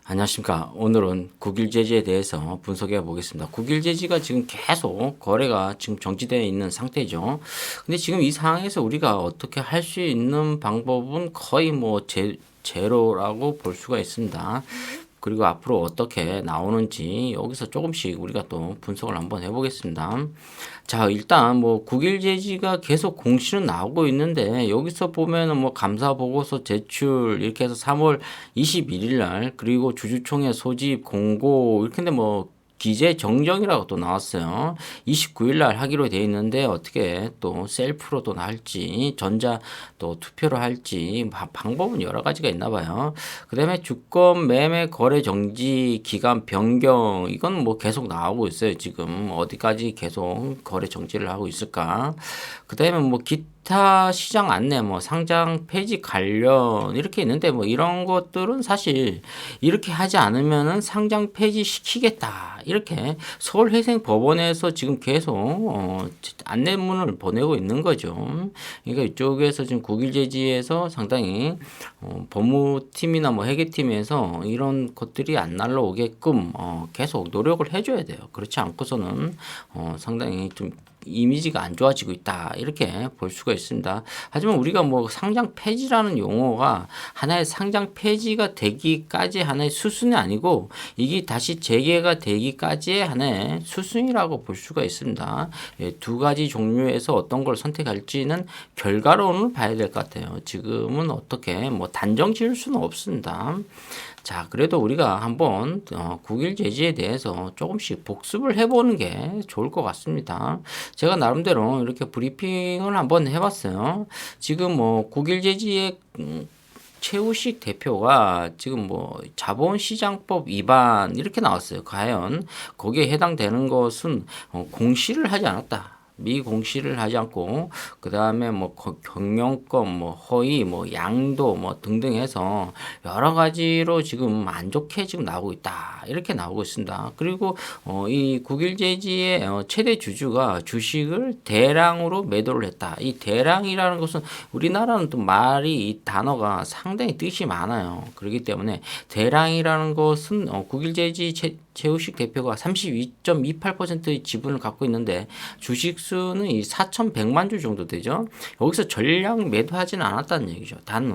안녕하십니까. 오늘은 국일제지에 대해서 분석해 보겠습니다. 국일제지가 지금 계속 거래가 지금 정지되어 있는 상태죠. 근데 지금 이 상황에서 우리가 어떻게 할 수 있는 방법은 거의 뭐 제로라고 볼 수가 있습니다. 그리고 앞으로 어떻게 나오는지 여기서 조금씩 우리가 또 분석을 한번 해보겠습니다. 자, 일단 뭐 국일 제지가 계속 공시는 나오고 있는데 여기서 보면은 뭐 감사 보고서 제출 이렇게 해서 3월 21일 날 그리고 주주총회 소집 공고 이렇게 근데 뭐 기재 정정이라고 또 나왔어요. 29일 날 하기로 돼 있는데 어떻게 또 셀프로도 할지 전자 또 투표로 할지 방법은 여러 가지가 있나 봐요. 그다음에 주권 매매 거래 정지 기간 변경 이건 뭐 계속 나오고 있어요. 지금 어디까지 계속 거래 정지를 하고 있을까? 그다음에 뭐 기타 시장 안내 뭐 상장 폐지 관련 이렇게 있는데 뭐 이런 것들은 사실 이렇게 하지 않으면은 상장 폐지 시키겠다. 이렇게 서울회생법원에서 지금 계속 안내문을 보내고 있는 거죠. 그러니까 이쪽에서 지금 국일제지에서 상당히 법무팀이나 뭐 회계팀에서 이런 것들이 안 날라오게끔 계속 노력을 해줘야 돼요. 그렇지 않고서는 상당히 좀 이미지가 안 좋아지고 있다 이렇게 볼 수가 있습니다. 하지만 우리가 뭐 상장 폐지라는 용어가 하나의 상장 폐지가 되기까지 하나의 수순이 아니고 이게 다시 재개가 되기까지의 하나의 수순이라고 볼 수가 있습니다. 두 가지 종류에서 어떤 걸 선택할지는 결과론을 봐야 될 것 같아요. 지금은 어떻게 뭐 단정 지을 수는 없습니다. 자, 그래도 우리가 한번 국일 제지에 대해서 조금씩 복습을 해보는 게 좋을 것 같습니다. 제가 나름대로 이렇게 브리핑을 한번 해봤어요. 지금 뭐 국일 제지의 최우식 대표가 지금 뭐 자본시장법 위반 이렇게 나왔어요. 과연 거기에 해당되는 것은 공시를 하지 않았다. 미공시를 하지 않고 그 다음에 뭐 경영권 뭐 허위 뭐 양도 뭐 등등 해서 여러 가지로 지금 안 좋게 지금 나오고 있다 이렇게 나오고 있습니다. 그리고 이 국일제지의 최대 주주가 주식을 대량으로 매도를 했다. 이 대량이라는 것은 우리나라는 또 말이 이 단어가 상당히 뜻이 많아요. 그렇기 때문에 대량이라는 것은 국일제지 최우식 대표가 32.28%의 지분을 갖고 있는데 주식 수는 이 4,100만 주 정도 되죠. 여기서 전량 매도하지는 않았다는 얘기죠. 단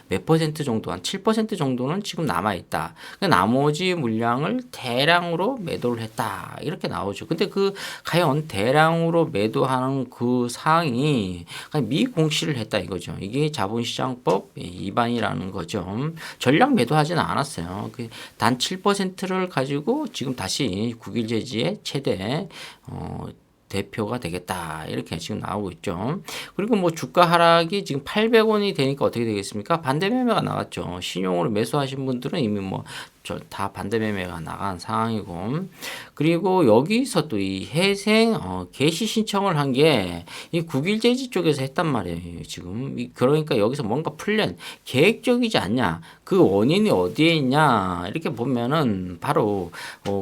몇 퍼센트 정도, 한 7% 정도는 지금 남아있다. 나머지 물량을 대량으로 매도를 했다. 이렇게 나오죠. 근데 그 과연 대량으로 매도하는 그 사항이 미공시를 했다 이거죠. 이게 자본시장법 위반이라는 거죠. 전량 매도하지는 않았어요. 단 7%를 가지고 지금 다시 국일제지의 최대 대표가 되겠다 이렇게 지금 나오고 있죠. 그리고 뭐 주가 하락이 지금 800원이 되니까 어떻게 되겠습니까? 반대 매매가 나왔죠. 신용으로 매수하신 분들은 이미 뭐 다 반대 매매가 나간 상황이고 그리고 여기서 또 이 회생 개시 신청을 한 게 이 국일제지 쪽에서 했단 말이에요. 지금 그러니까 여기서 뭔가 플랜 계획적이지 않냐 그 원인이 어디에 있냐 이렇게 보면은 바로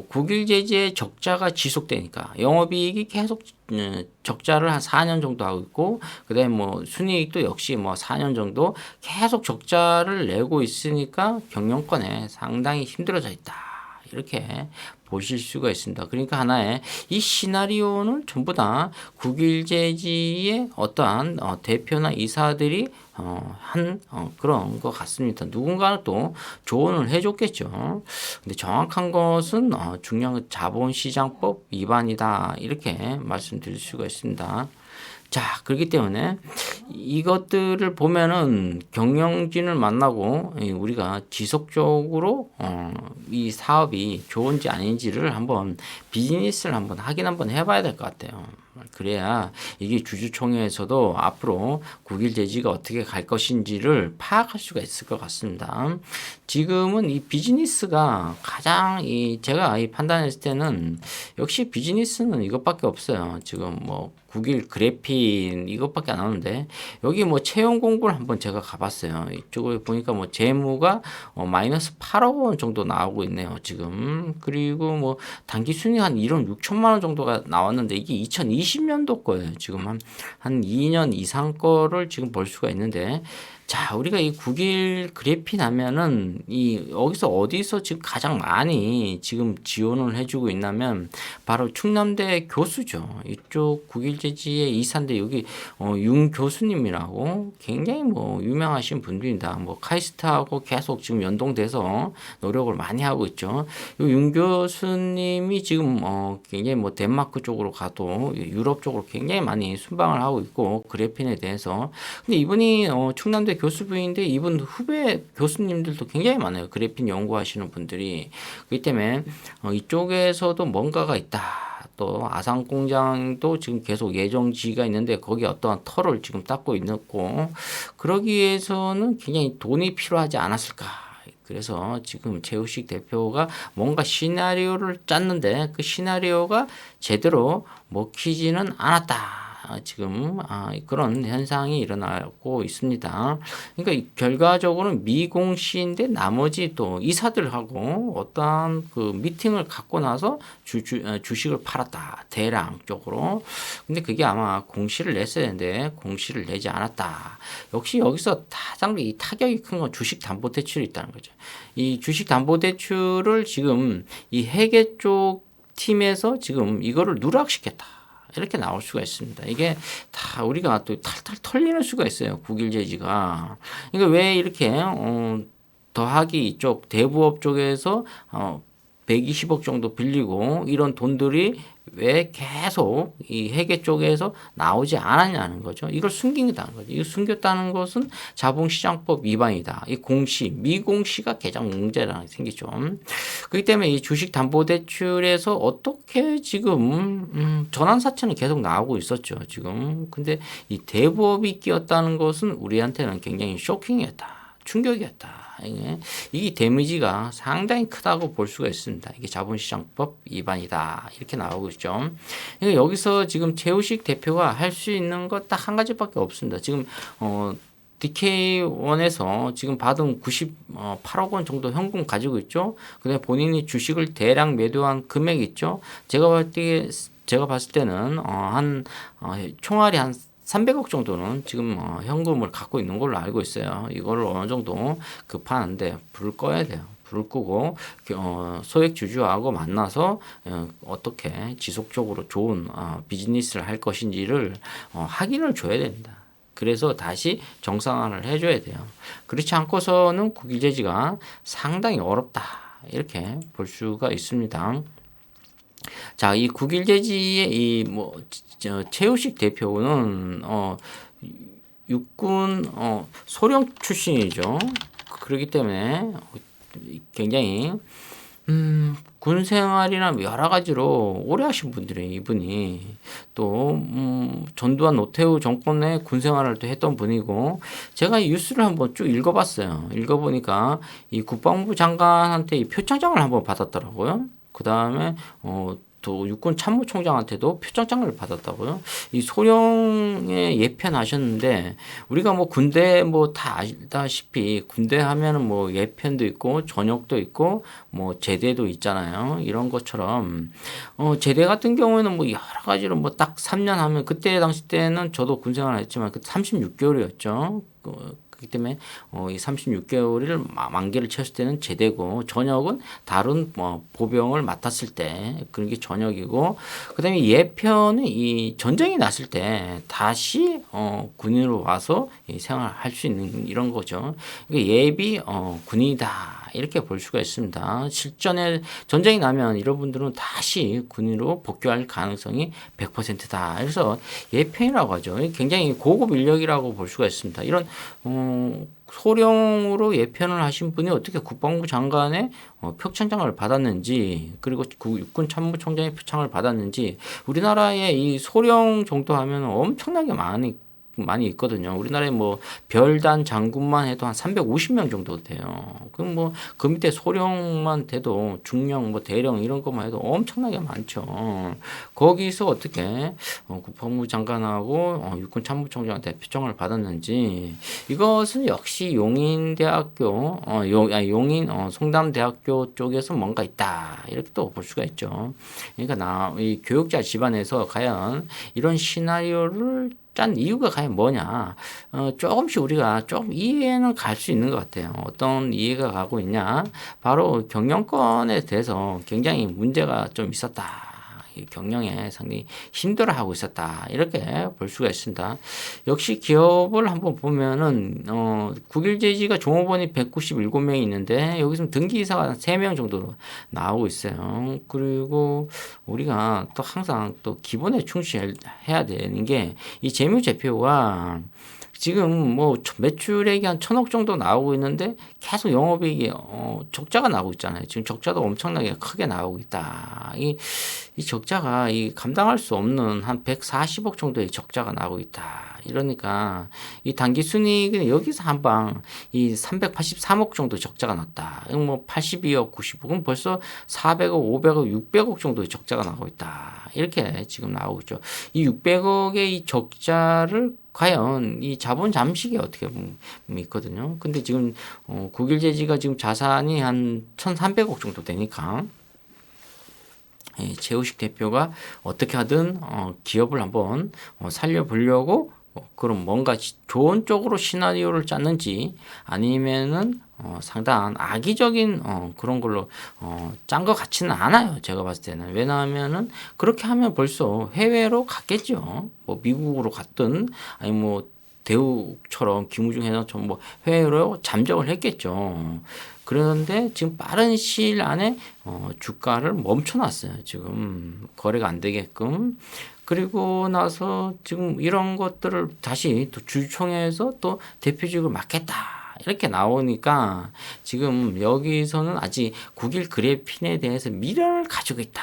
국일제지의 적자가 지속되니까 영업이익이 계속 적자를 한 4년 정도 하고 있고 그다음에 뭐 순이익도 역시 뭐 4년 정도 계속 적자를 내고 있으니까 경영권에 상당히 힘들어져 있다. 이렇게 보실 수가 있습니다. 그러니까 하나의 이 시나리오는 전부 다 국일제지의 어떠한 대표나 이사들이 한 그런 것 같습니다. 누군가는 또 조언을 해줬겠죠. 근데 정확한 것은 중요한 건 자본시장법 위반이다 이렇게 말씀드릴 수가 있습니다. 자, 그렇기 때문에 이것들을 보면은 경영진을 만나고 우리가 지속적으로 이 사업이 좋은지 아닌지를 한번 비즈니스를 한번 확인 한번 해봐야 될 것 같아요. 그래야 이게 주주총회에서도 앞으로 국일제지가 어떻게 갈 것인지를 파악할 수가 있을 것 같습니다. 지금은 이 비즈니스가 가장 제가 판단했을 때는 역시 비즈니스는 이것밖에 없어요. 지금 뭐 국일 그래핀 이것밖에 안 나오는데 여기 뭐 채용 공고를 한번 제가 가봤어요. 이쪽에 보니까 뭐 재무가 마이너스 8억 원 정도 나오고 있네요. 지금 그리고 뭐 단기 순이익 한 1억 6천만 원 정도가 나왔는데 이게 2020년도 거예요. 지금 한 2년 이상 거를 지금 볼 수가 있는데 자, 우리가 이 국일 그래핀 하면은 이 여기서 어디서 지금 가장 많이 지금 지원을 해주고 있냐면 바로 충남대 교수죠. 이쪽 국일제지의 이사인데 여기 윤 교수님이라고 굉장히 뭐 유명하신 분들입니다. 뭐 카이스트하고 계속 지금 연동돼서 노력을 많이 하고 있죠. 윤 교수님이 지금 굉장히 뭐 덴마크 쪽으로 가도 유럽 쪽으로 굉장히 많이 순방을 하고 있고 그래핀에 대해서 근데 이분이 충남대 교수부인데 이분 후배 교수님들도 굉장히 많아요. 그래핀 연구하시는 분들이. 그렇기 때문에 이쪽에서도 뭔가가 있다. 또 아산공장도 지금 계속 예정지가 있는데 거기 어떠한 털을 지금 닦고 있고 그러기 위해서는 굉장히 돈이 필요하지 않았을까. 그래서 지금 최우식 대표가 뭔가 시나리오를 짰는데 그 시나리오가 제대로 먹히지는 않았다. 지금 그런 현상이 일어나고 있습니다. 그러니까 결과적으로는 미공시인데 나머지 또 이사들하고 어떠한 그 미팅을 갖고 나서 주식을 팔았다. 대량적으로. 근데 그게 아마 공시를 냈어야 되는데 공시를 내지 않았다. 역시 여기서 가장 이 타격이 큰 건 주식담보대출이 있다는 거죠. 이 주식담보대출을 지금 이 회계 쪽 팀에서 지금 이거를 누락시켰다. 이렇게 나올 수가 있습니다. 이게 다 우리가 또 탈탈 털리는 수가 있어요. 국일제지가. 그러니까 왜 이렇게 더하기 이쪽 대부업 쪽에서 120억 정도 빌리고 이런 돈들이 왜 계속 이 회계 쪽에서 나오지 않았냐는 거죠. 이걸 숨긴다는 거죠. 이걸 숨겼다는 것은 자본시장법 위반이다. 이 공시, 미공시가 가장 문제라는 게 생기죠. 그렇기 때문에 이 주식담보대출에서 어떻게 지금 전환사채는 계속 나오고 있었죠. 지금. 근데 이 대부업이 끼었다는 것은 우리한테는 굉장히 쇼킹이었다. 충격이었다. 이게 데미지가 상당히 크다고 볼 수가 있습니다. 이게 자본시장법 위반이다. 이렇게 나오고 있죠. 그러니까 여기서 지금 최우식 대표가 할 수 있는 것 딱 한 가지밖에 없습니다. 지금 DK1에서 지금 받은 98억 원 정도 현금 가지고 있죠. 그다음에 본인이 주식을 대량 매도한 금액이 있죠. 제가 봤을 때는 총알이 한 300억 정도는 지금 현금을 갖고 있는 걸로 알고 있어요. 이거를 어느 정도 급하는데 불을 꺼야 돼요. 불을 끄고 소액 주주하고 만나서 어떻게 지속적으로 좋은 비즈니스를 할 것인지를 확인을 줘야 됩니다. 그래서 다시 정상화를 해줘야 돼요. 그렇지 않고서는 국유제지가 상당히 어렵다. 이렇게 볼 수가 있습니다. 자, 이 국일제지의 최우식 대표는 육군 소령 출신이죠. 그렇기 때문에 굉장히 군 생활이나 여러 가지로 오래 하신 분들이에요. 이분이 또 전두환 노태우 정권의 군 생활을 또 했던 분이고 제가 이 뉴스를 한번 쭉 읽어봤어요. 읽어보니까 이 국방부 장관한테 이 표창장을 한번 받았더라고요. 그 다음에 또 육군 참모총장한테도 표창장을 받았다고요. 이 소령에 예편하셨는데 우리가 뭐 군대 뭐 다 알다시피 군대 하면은 뭐 예편도 있고 전역도 있고 뭐 제대도 있잖아요. 이런 것처럼 제대 같은 경우에는 뭐 여러 가지로 뭐 딱 3년 하면 그때 당시 때는 저도 군 생활을 했지만 그 36개월이었죠. 그렇기 때문에 이 36개월을 만기를 채웠을 때는 제대고 전역은 다른 보병을 맡았을 때 그런 게 전역이고 그다음에 예편은 이 전쟁이 났을 때 다시 군인으로 와서 생활할 수 있는 이런 거죠. 그러니까 예비 군인이다. 이렇게 볼 수가 있습니다. 실전에 전쟁이 나면 이런 분들은 다시 군인으로 복귀할 가능성이 100%다. 그래서 예편이라고 하죠. 굉장히 고급 인력이라고 볼 수가 있습니다. 이런 소령으로 예편을 하신 분이 어떻게 국방부 장관의 표창장을 받았는지 그리고 육군 참모총장의 표창을 받았는지 우리나라에 이 소령 정도 하면 엄청나게 많이 있거든요. 우리나라에 뭐 별단 장군만 해도 한 350명 정도 돼요. 그럼 뭐 그 밑에 소령만 돼도 중령, 뭐 대령 이런 것만 해도 엄청나게 많죠. 거기서 어떻게 국방부 장관하고 육군 참모총장한테 표창을 받았는지 이것은 역시 용인대학교, 용인 송담대학교 쪽에서 뭔가 있다 이렇게 또 볼 수가 있죠. 그러니까 이 교육자 집안에서 과연 이런 시나리오를 짠 이유가 과연 뭐냐? 조금씩 우리가 좀 이해는 갈 수 있는 것 같아요. 어떤 이해가 가고 있냐? 바로 경영권에 대해서 굉장히 문제가 좀 있었다. 이 경영에 상당히 힘들어하고 있었다. 이렇게 볼 수가 있습니다. 역시 기업을 한번 보면은 국일제지가 종업원이 197명이 있는데 여기서 등기이사가 3명 정도 나오고 있어요. 그리고 우리가 또 항상 또 기본에 충실해야 되는 게 이 재무제표가 지금 뭐 매출액이 한 1,000억 정도 나오고 있는데 계속 영업이익이 적자가 나오고 있잖아요. 지금 적자도 엄청나게 크게 나오고 있다. 이 적자가 이 감당할 수 없는 한 140억 정도의 적자가 나오고 있다. 이러니까 이 단기 순이익은 여기서 한 방 이 383억 정도 적자가 났다. 이거 뭐 82억, 90억은 벌써 400억, 500억, 600억 정도의 적자가 나오고 있다. 이렇게 지금 나오고 있죠. 이 600억의 이 적자를 과연 이 자본 잠식이 어떻게 보면 있거든요. 근데 지금 국일제지가 지금 자산이 한 1,300억 정도 되니까 최우식 대표가 어떻게 하든 기업을 한번 살려보려고 그럼 뭔가 좋은 쪽으로 시나리오를 짰는지 아니면은 상당한 악의적인 그런 걸로 짠 것 같지는 않아요. 제가 봤을 때는. 왜냐하면은 그렇게 하면 벌써 해외로 갔겠죠. 뭐 미국으로 갔든 아니 뭐 대우처럼 김우중 회장처럼 뭐 해외로 잠적을 했겠죠. 그런데 지금 빠른 시일 안에 주가를 멈춰놨어요. 지금 거래가 안 되게끔. 그리고 나서 지금 이런 것들을 다시 또 주주총회에서 또 대표직을 맡겠다. 이렇게 나오니까 지금 여기서는 아직 국일 그래핀에 대해서 미련을 가지고 있다.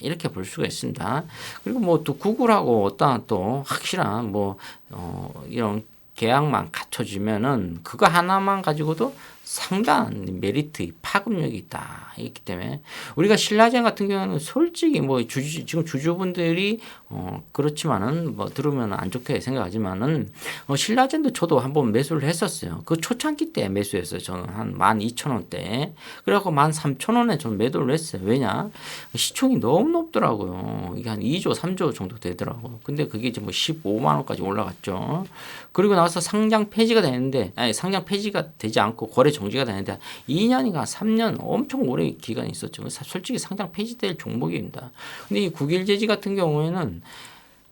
이렇게 볼 수가 있습니다. 그리고 뭐 또 구글하고 어떠한 또 확실한 뭐 이런 계약만 갖춰주면은 그거 하나만 가지고도 상당한 메리트, 파급력이 있다. 있기 때문에 우리가 신라젠 같은 경우는 솔직히 뭐 지금 주주분들이 그렇지만은 뭐 들으면 안 좋게 생각하지만은 신라젠도 저도 한번 매수를 했었어요. 그 초창기 때 매수했어요. 저는 한 12,000원대. 그래갖고 13,000원에 저는 매도를 했어요. 왜냐? 시총이 너무 높더라고요. 이게 한 2조, 3조 정도 되더라고요. 근데 그게 이제 뭐 15만 원까지 올라갔죠. 그리고 나서 상장 폐지가 되는데, 아니, 상장 폐지가 되지 않고 거래 정지가 되는데 2년인가 3년 엄청 오래 기간이 있었죠. 솔직히 상장 폐지될 종목입니다. 근데 이 국일제지 같은 경우에는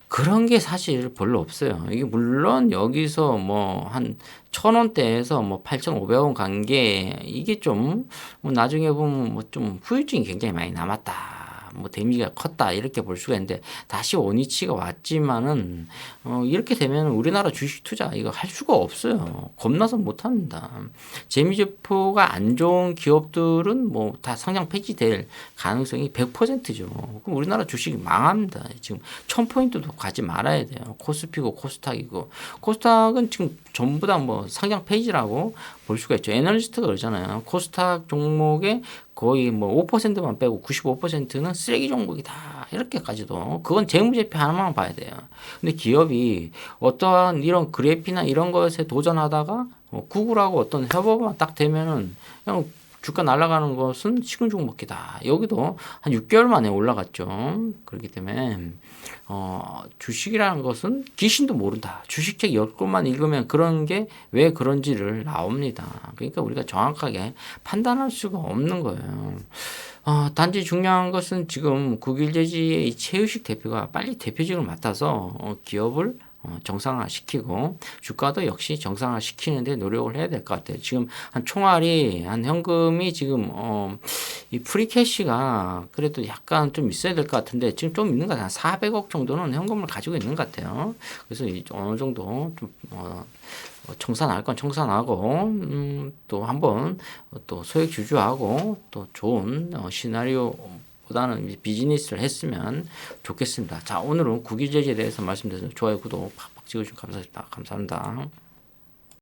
그런 게 사실 별로 없어요. 이게 물론 여기서 뭐 한 1,000원대에서 뭐 8,500원 간 게 이게 좀 뭐 나중에 보면 뭐 좀 후유증이 굉장히 많이 남았다. 뭐 데미지가 컸다 이렇게 볼 수가 있는데 다시 원위치가 왔지만은 이렇게 되면 우리나라 주식 투자 이거 할 수가 없어요. 겁나서 못 합니다. 재미제표가 안 좋은 기업들은 뭐 다 상장 폐지될 가능성이 100%죠. 그럼 우리나라 주식이 망합니다. 지금 1,000포인트도 가지 말아야 돼요. 코스피고 코스닥이고 코스닥은 지금 전부 다 뭐 상장 폐지라고 볼 수가 있죠. 애널리스트가 그러잖아요. 코스닥 종목에 거의 뭐 5%만 빼고 95%는 쓰레기 종목이다. 이렇게까지도. 그건 재무제표 하나만 봐야 돼요. 근데 기업이 어떠한 이런 그래피나 이런 것에 도전하다가 구글하고 어떤 협업만 딱 되면은 그냥 주가 날아가는 것은 식은 죽 먹기다. 여기도 한 6개월 만에 올라갔죠. 그렇기 때문에 주식이라는 것은 귀신도 모른다. 주식책 10권만 읽으면 그런 게 왜 그런지를 나옵니다. 그러니까 우리가 정확하게 판단할 수가 없는 거예요. 단지 중요한 것은 지금 국일제지의 이 최우식 대표가 빨리 대표직을 맡아서 기업을 정상화시키고 주가도 역시 정상화시키는데 노력을 해야 될 것 같아요. 지금 한 총알이 한 현금이 지금 이 프리캐시가 그래도 약간 좀 있어야 될 것 같은데 지금 좀 있는 것 같아요. 한 400억 정도는 현금을 가지고 있는 것 같아요. 그래서 어느 정도 좀 청산할 건 청산하고 또 한번 또 소액 주주하고 또 좋은 시나리오 보다는 비즈니스를 했으면 좋겠습니다. 자, 오늘은 국일제지에 대해서 말씀드렸습니다. 좋아요, 구독 팍팍 찍어주시면 감사합니다. 감사합니다.